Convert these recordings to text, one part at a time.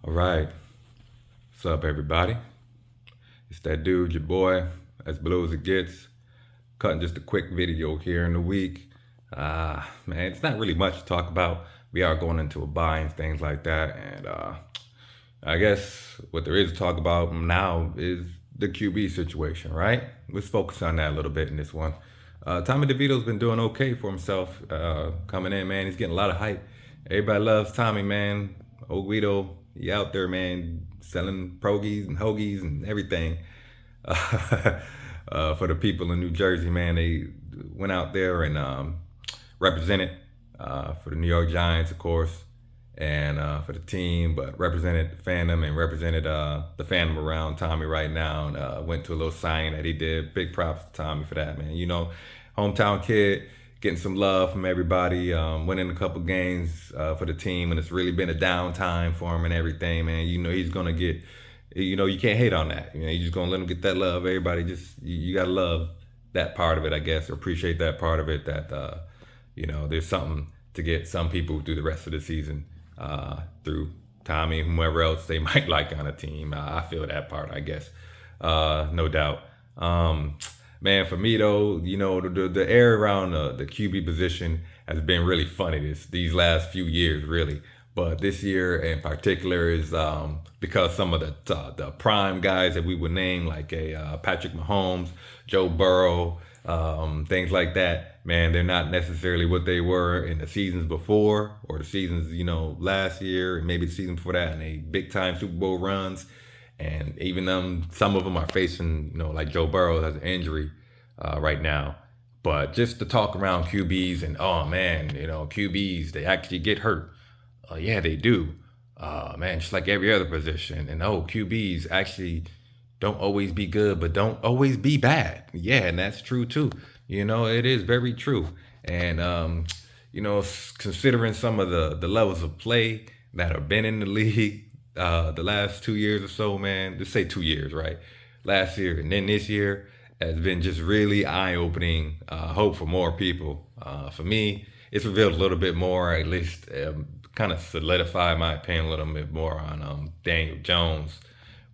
All right. What's up, everybody? It's that dude, your boy, as blue as it gets. Cutting just a quick video here in the week. Man, it's not really much to talk about. We are going into a buy and things like that. And I guess what there is to talk about now is the QB situation, right? Let's focus on that a little bit in this one. Tommy DeVito's been doing okay for himself coming in, man. He's getting a lot of hype. Everybody loves Tommy, man. Old Guido, he out there, man, selling progies and hoagies and everything. For the people in New Jersey, man, they went out there and represented for the New York Giants, of course, and for the team, but represented the fandom and represented the fandom around Tommy right now. And went to a little signing that he did. Big props to Tommy for that, man. You know, hometown kid, getting some love from everybody, winning a couple games for the team, and it's really been a downtime for him and everything, man. You know, he's gonna get, you can't hate on that. You know, you're just gonna let him get that love. Everybody just, you gotta love that part of it, I guess, or appreciate that part of it. That there's something to get some people through the rest of the season, through Tommy and whoever else they might like on a team. I feel that part, I guess, no doubt. Man, for me though, the air around the QB position has been really funny these last few years, really. But this year in particular is because some of the prime guys that we would name, like a Patrick Mahomes, Joe Burrow, things like that. Man, they're not necessarily what they were in the seasons before, or the seasons last year, and maybe the season before that, and they big time Super Bowl runs. And even some of them are facing, like Joe Burrow has an injury right now. But just to talk around QBs and, oh man, QBs, they actually get hurt. Yeah, they do. Man, just like every other position. And QBs actually don't always be good, but don't always be bad. Yeah, and that's true too. It is very true. And, considering some of the levels of play that have been in the league the last 2 years or so, man, let's say 2 years, right? Last year and then this year has been just really eye-opening. Hope for more people. For me, it's revealed a little bit more, at least kind of solidified my opinion a little bit more on Daniel Jones,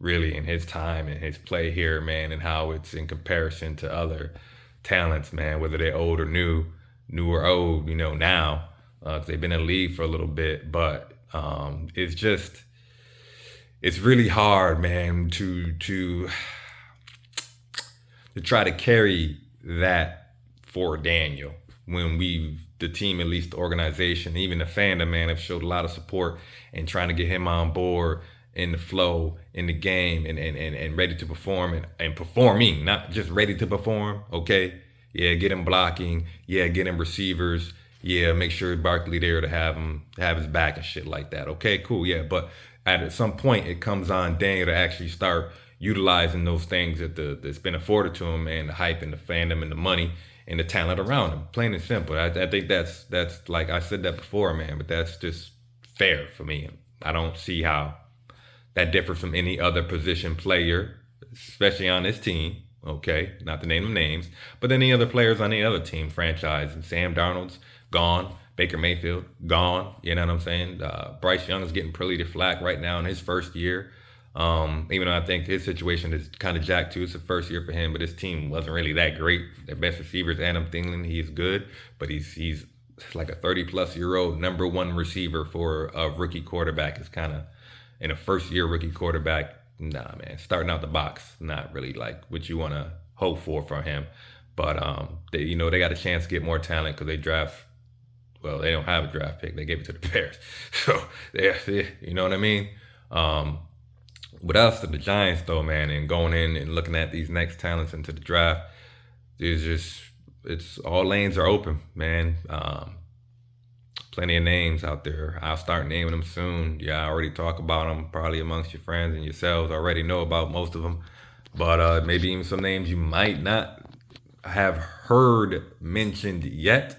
really, in his time and his play here, man, and how it's in comparison to other talents, man, whether they're old or new or old, now, 'cause they've been in the league for a little bit. But it's really hard, man, to try to carry that for Daniel when the team, at least the organization, even the fandom, man, have showed a lot of support and trying to get him on board in the flow, in the game, and ready to perform and performing, not just ready to perform, okay? Yeah, get him blocking. Yeah, get him receivers. Yeah, make sure Barkley there to have his back and shit like that. Okay, cool, yeah. But at some point, it comes on Daniel to actually start utilizing those things that's been afforded to him, and the hype and the fandom and the money and the talent around him. Plain and simple. I think that's like I said that before, man, but that's just fair for me. I don't see how that differs from any other position player, especially on this team. Okay, not to name them names, but any other players on any other team, franchise. And Sam Darnold's gone. Baker Mayfield gone. You know what I'm saying? Bryce Young is getting pretty flack right now in his first year. Even though I think his situation is kind of jacked too. It's the first year for him, but his team wasn't really that great. Their best receiver is Adam Thielen. He is good, but he's like a 30-plus-year-old number one receiver for a rookie quarterback. Is kind of, in a first-year rookie quarterback, nah, man. Starting out the box, not really like what you want to hope for him. But they got a chance to get more talent because they draft. Well, they don't have a draft pick. They gave it to the Bears. So, yeah, you know what I mean? With us, the Giants, though, man, and going in and looking at these next talents into the draft, it's all lanes are open, man. Plenty of names out there. I'll start naming them soon. Yeah, I already talk about them probably amongst your friends and yourselves. Already know about most of them. But maybe even some names you might not have heard mentioned yet,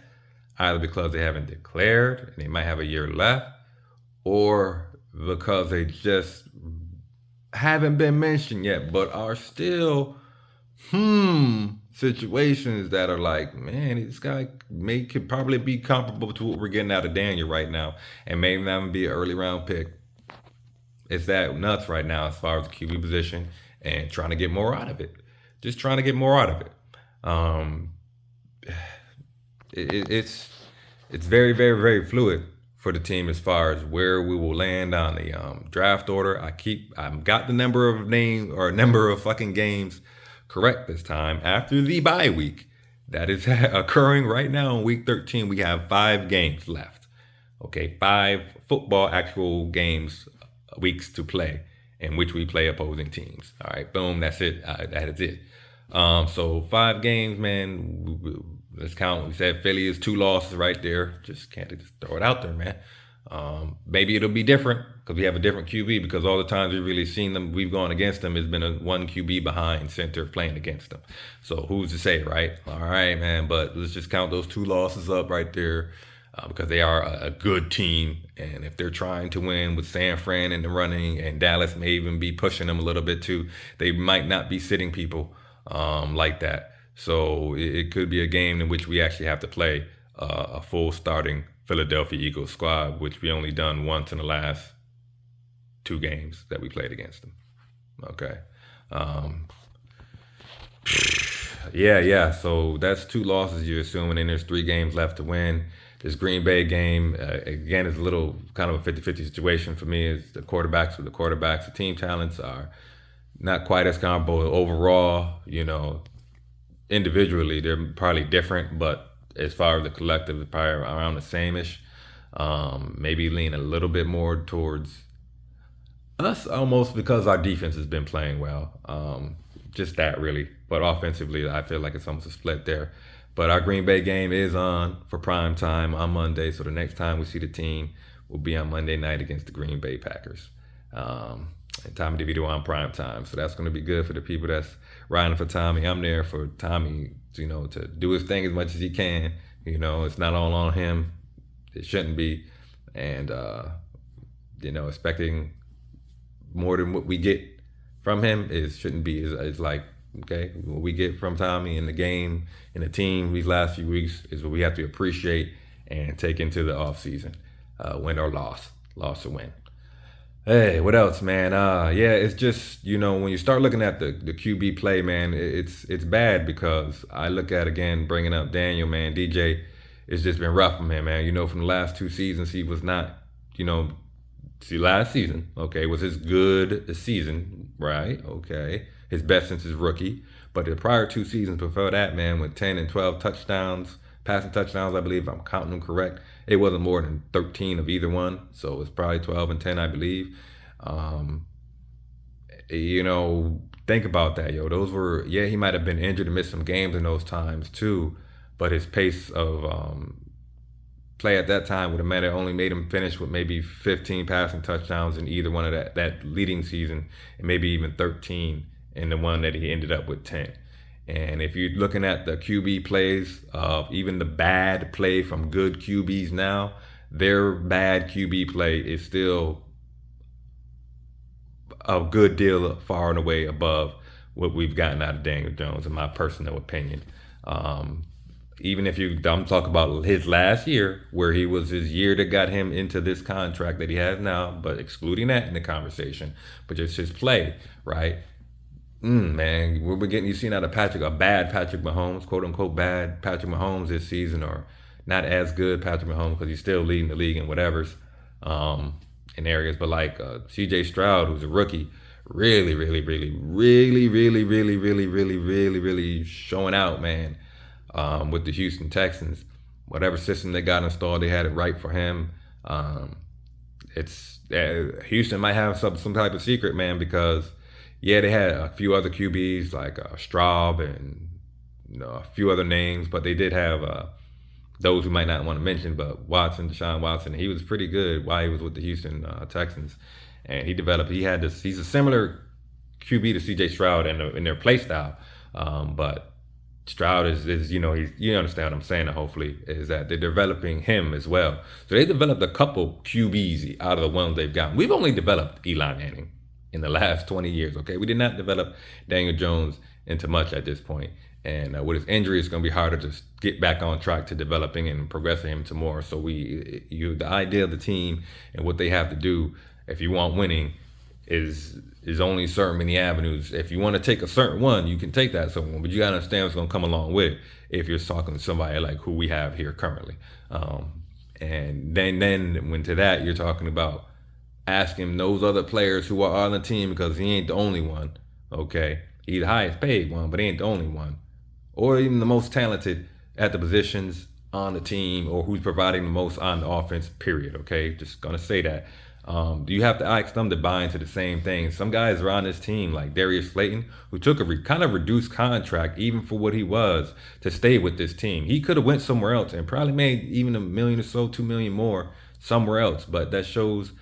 either because they haven't declared and they might have a year left, or because they just haven't been mentioned yet, but are still situations that are like, man, this guy could probably be comparable to what we're getting out of Daniel right now, and maybe not even be an early round pick. it's that nuts right now as far as the QB position and trying to get more out of it. Just trying to get more out of it. Um, it's very, very, very fluid for the team as far as where we will land on the draft order. I've got the number of fucking games correct this time after the bye week that is occurring right now in week 13. We have 5 games left. Okay, 5 football actual games, weeks to play in which we play opposing teams. All right, boom, that's it. That is it. So 5 games, man. Let's count. We said Philly is 2 losses right there. Just can't just throw it out there, man. Maybe it'll be different because we have a different QB, because all the times we've really seen them, we've gone against them, has been a 1 QB behind center playing against them. So who's to say, right? All right, man. But let's just count those 2 losses up right there, because they are a good team. And if they're trying to win with San Fran in the running, and Dallas may even be pushing them a little bit too, they might not be sitting people like that. So it could be a game in which we actually have to play a full starting Philadelphia Eagles squad, which we only done once in the last 2 games that we played against them. Okay. Yeah. So that's 2 losses you're assuming, and there's 3 games left to win. This Green Bay game, again, is a little kind of a 50-50 situation for me. It's the quarterbacks with the quarterbacks. The team talents are not quite as comparable overall, individually they're probably different, but as far as the collective, it's probably around the same-ish. Maybe lean a little bit more towards us almost because our defense has been playing well. Just that really. But offensively, I feel like it's almost a split there. But our Green Bay game is on for prime time on Monday. So the next time we see the team will be on Monday night against the Green Bay Packers. And Tommy DeVito on prime time. So that's going to be good for the people that's riding for Tommy. I'm there for Tommy, to do his thing as much as he can. It's not all on him. It shouldn't be. And, expecting more than what we get from him shouldn't be. It's like, okay, what we get from Tommy in the game, in the team these last few weeks is what we have to appreciate and take into the offseason. Win or loss or win. Hey, what else, man? It's just, when you start looking at the QB play, man, it's bad, because I look at, again, bringing up Daniel, man, DJ, it's just been rough for him, man. From the last 2 seasons, he was not, last season, okay, was his good season, right? Okay. His best since his rookie. But the prior 2 seasons before that, man, with 10 and 12 touchdowns, passing touchdowns, I believe, if I'm counting them correct, it wasn't more than 13 of either one. So it's probably 12 and 10, I believe. Think about that, yo. Those were, he might have been injured and missed some games in those times too, but his pace of play at that time would have meant it only made him finish with maybe 15 passing touchdowns in either one of that leading season, and maybe even 13 in the one that he ended up with 10. And if you're looking at the QB plays of even the bad play from good QBs now, their bad QB play is still a good deal far and away above what we've gotten out of Daniel Jones, in my personal opinion. Even if I'm talking about his last year, where he was his year that got him into this contract that he has now, but excluding that in the conversation, but just his play, right? Man, we're getting, you've seen out of a bad Patrick Mahomes, quote unquote bad Patrick Mahomes this season, or not as good Patrick Mahomes, because he's still leading the league in whatever's in areas. But like CJ Stroud, who's a rookie, really showing out, man, with the Houston Texans. Whatever system they got installed, they had it right for him. Houston might have some type of secret, man, because they had a few other QBs like Straub and a few other names, but they did have those who might not want to mention, but Deshaun Watson, he was pretty good while he was with the Houston Texans, and he's a similar QB to CJ Stroud in their play style, but Stroud is you understand what I'm saying, hopefully, is that they're developing him as well. So they developed a couple QBs out of the ones they've gotten. We've only developed Eli Manning in the last 20 years, okay? We did not develop Daniel Jones into much at this point. And with his injury, it's going to be harder to get back on track to developing and progressing him to more. So the idea of the team and what they have to do, if you want winning, is only certain many avenues. If you want to take a certain one, you can take that certain one, but you gotta understand what's gonna come along with it if you're talking to somebody like who we have here currently. And then when to that you're talking about asking those other players who are on the team, because he ain't the only one. Okay, he's the highest paid one, but he ain't the only one, or even the most talented at the positions on the team, or who's providing the most on the offense. Period. Okay, just gonna say that. Do you have to ask them to buy into the same thing? Some guys are on this team, like Darius Slayton, who took a kind of reduced contract, even for what he was, to stay with this team. He could have went somewhere else and probably made even $1 million or so, 2 million more somewhere else. But that shows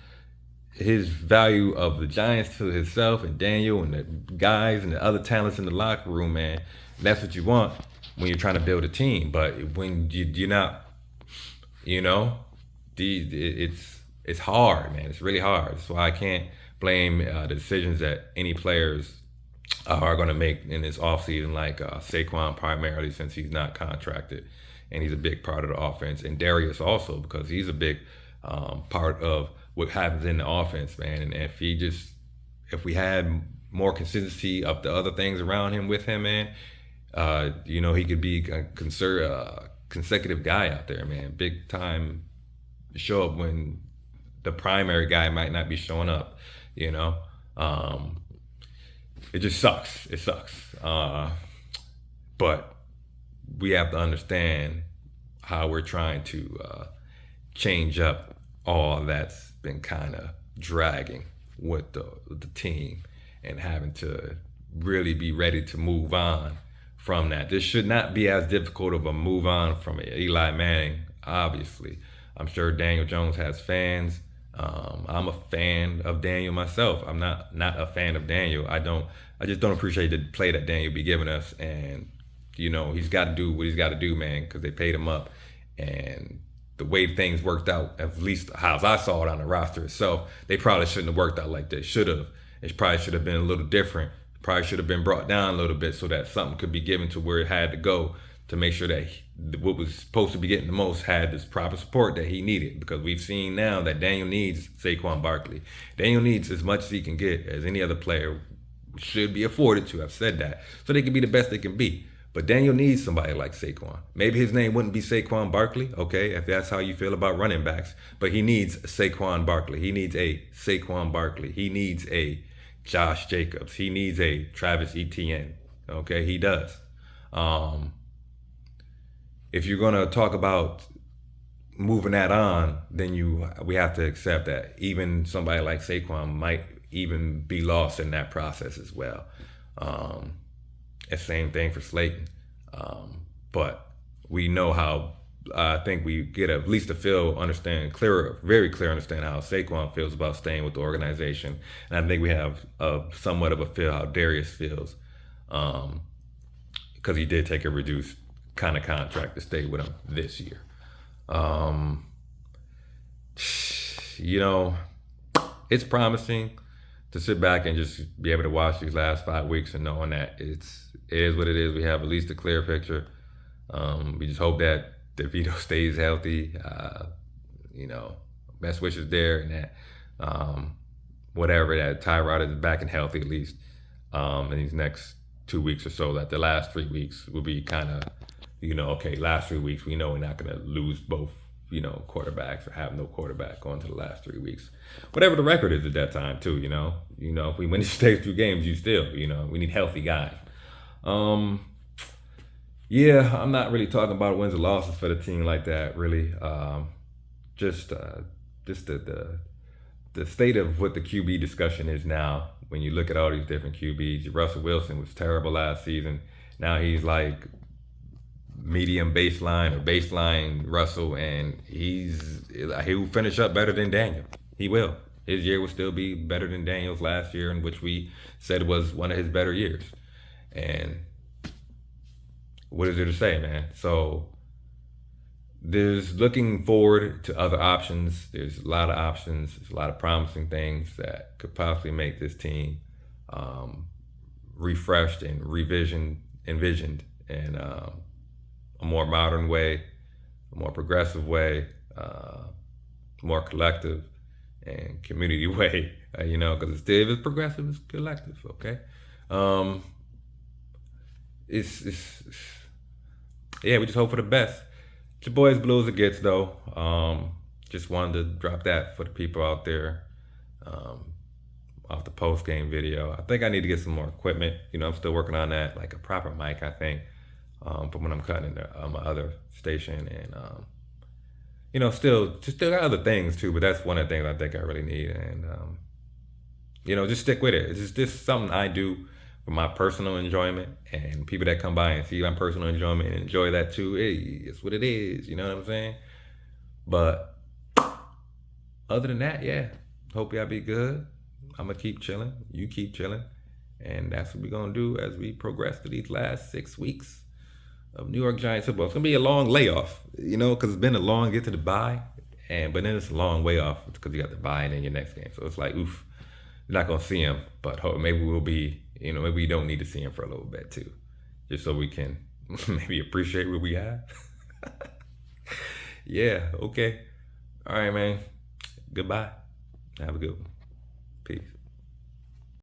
his value of the Giants to himself and Daniel and the guys and the other talents in the locker room, man. And that's what you want when you're trying to build a team. But when you're not, you know, it's hard, man. It's really hard. That's why I can't blame the decisions that any players are going to make in this offseason, like Saquon primarily, since he's not contracted and he's a big part of the offense, and Darius also, because he's a big part of what happens in the offense, man. And if we had more consistency of the other things around him with him, man, he could be a consecutive guy out there, man. Big time show up when the primary guy might not be showing up, you know. It just sucks. It sucks. But we have to understand how we're trying to change up all that's been kind of dragging with the team, and having to really be ready to move on from that. This should not be as difficult of a move on from Eli Manning, obviously. I'm sure Daniel Jones has fans. I'm a fan of Daniel myself. I'm not a fan of Daniel. I just don't appreciate the play that Daniel be giving us. And, he's got to do what he's got to do, man, because they paid him up. And the way things worked out, at least how I saw it on the roster itself, they probably shouldn't have worked out like they should have. It probably should have been a little different. Probably should have been brought down a little bit so that something could be given to where it had to go, to make sure that what was supposed to be getting the most had this proper support that he needed. Because we've seen now that Daniel needs Saquon Barkley. Daniel needs as much as he can get, as any other player should be afforded to. I've said that. So they can be the best they can be. But Daniel needs somebody like Saquon. Maybe his name wouldn't be Saquon Barkley, okay, if that's how you feel about running backs. But he needs Saquon Barkley. He needs a Saquon Barkley. He needs a Josh Jacobs. He needs a Travis Etienne. Okay, he does. If you're gonna talk about moving that on, then we have to accept that even somebody like Saquon might even be lost in that process as well. The same thing for Slayton. But we know how, I think we get at least a very clear understanding how Saquon feels about staying with the organization. And I think we have somewhat of a feel how Darius feels, because he did take a reduced kind of contract to stay with him this year. It's promising to sit back and just be able to watch these last 5 weeks and knowing that it is what it is. We have at least a clear picture. We just hope that DeVito stays healthy. Best wishes there, and that that Tyrod is back and healthy at least in these next 2 weeks or so. That the last 3 weeks will be kind of, last 3 weeks we know we're not going to lose both quarterbacks or have no quarterback going to the last 3 weeks. Whatever the record is at that time too, if we win these stage 2 games, we need healthy guys. I'm not really talking about wins or losses for the team like that, really. Just the state of what the QB discussion is now. When you look at all these different QBs, Russell Wilson was terrible last season. Now he's like medium baseline or baseline Russell, and he will finish up better than Daniel. He will. His year will still be better than Daniel's last year, in which we said was one of his better years. And what is there to say, man? So there's looking forward to other options. There's a lot of options. There's a lot of promising things that could possibly make this team refreshed and envisioned in a more modern way, a more progressive way, more collective and community way You know, because it's progressive, it's collective. Okay, um, it's yeah, we just hope for the best. It's your boys blue as it gets though. Just wanted to drop that for the people out there. Um, Off the post game video. I think I need to get some more equipment. You know, I'm still working on that, like a proper mic. I think from when I'm cutting into my other station, and you know, still got other things too. But that's one of the things I think I really need, and you know, just stick with it. It's just something I do for my personal enjoyment, and people that come by and see my personal enjoyment and enjoy that too. Hey, it's what it is. You know what I'm saying? But other than that, yeah. Hope y'all be good. I'm gonna keep chilling. You keep chilling, and that's what we're gonna do as we progress through these last 6 weeks of New York Giants football. It's gonna be a long layoff, you know, because it's been a long get to the bye, and but then it's a long way off because you got the bye and then your next game. So it's like, oof, you're not gonna see him, but maybe we'll be, you know, maybe we don't need to see him for a little bit too, just so we can maybe appreciate what we have. Yeah. Okay. All right, man. Goodbye. Have a good one. Peace.